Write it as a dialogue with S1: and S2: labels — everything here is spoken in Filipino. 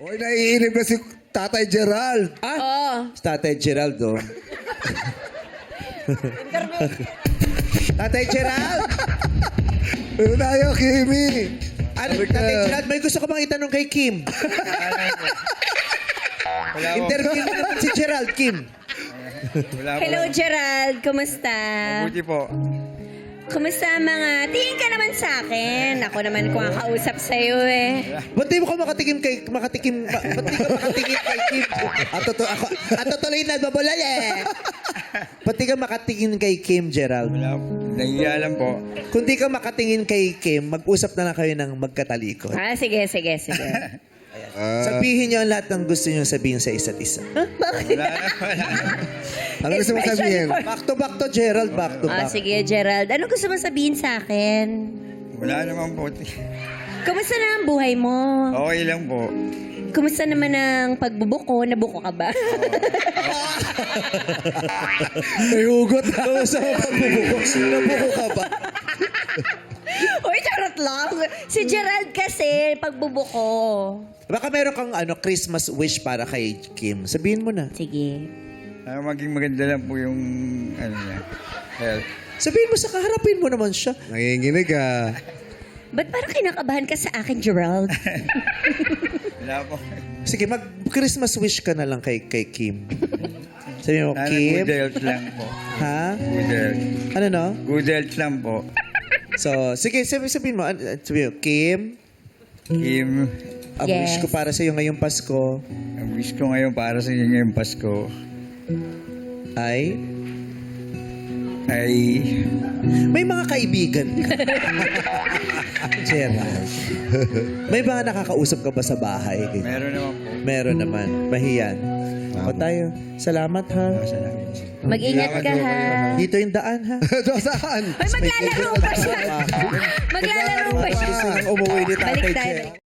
S1: Oy, naiinip na si Tatay Gerald.
S2: Oo.
S3: Si Tatay Gerald, oh. Tatay Gerald!
S1: Ano tayo, Kimi?
S3: Ano,
S1: Sabi ka.
S3: Tatay Gerald, may gusto ko bang itanong kay Kim?
S4: Wala po.
S3: Interview mo naman si Gerald, Kim.
S4: Wala po.
S2: Hello, Gerald. Kumusta?
S4: Mabuti po.
S2: Kumusta mga... Tingin ka naman sa akin. Ako naman kung kakausap sa'yo eh.
S3: Ba't di mo ko ba't di ka makatingin kay Kim? At tutuloy na babulal eh. Ba't di ka makatingin kay Kim, Gerald?
S4: Wala po. Nahiya lang po.
S3: Kung di ka makatingin kay Kim, mag-usap na lang kayo ng magkatalikod.
S2: Sige.
S3: Sabihin niyo ang lahat ng gusto niyo sabihin sa isa't isa.
S4: Wala na.
S1: Ano gusto mo sabihin?
S3: Back to Gerald, back to back.
S2: Sige, Gerald. Ano gusto mo sabihin sa akin?
S4: Wala naman po.
S2: Kumusta na ang buhay mo?
S4: Okay lang po.
S2: Kumusta naman ang pagbubuko? Nabuko ka ba?
S3: May hugot na. Kumusta mo pagbubuko? Nabuko ka ba?
S2: Uy, charot lang. Si Gerald kasi, pagbubuko.
S3: Baka meron kang Christmas wish para kay Kim. Sabihin mo na.
S2: Sige.
S4: Maging maganda lang po yung niya. Health.
S3: Sabihin mo sa kaharapin mo naman siya.
S1: Nanginginig ah.
S2: Ba't parang kinakabahan ka sa akin, Gerald?
S4: Wala po.
S3: Sige, mag-Christmas wish ka na lang kay Kim. Sabihin mo,
S4: Sana
S3: Kim.
S4: good health lang po.
S3: Ha?
S4: Good health.
S3: Ano no?
S4: Good health lang po.
S3: So, sige, sabihin mo. Sabihin mo, Kim,
S4: Kim,
S3: ang
S2: Yes.
S3: wish ko para sa iyo ngayong Pasko
S4: ang wish ko ngayon para sa inyo ngayong Pasko
S3: ay
S4: ay
S3: may mga kaibigan ka. Gerald. May mga nakakausap ka ba sa bahay?
S4: meron naman po.
S3: Meron naman. Mahiyan. O tayo. Salamat ha.
S2: Mag-ingat ka, ha?
S3: Dito yung daan ha.
S1: Saan?
S2: Ay, maglalaro pa siya. Maglalaro pa siya.
S3: Gusto niyang umuwi ni Tatay
S2: Balik tayo.
S3: Gerald.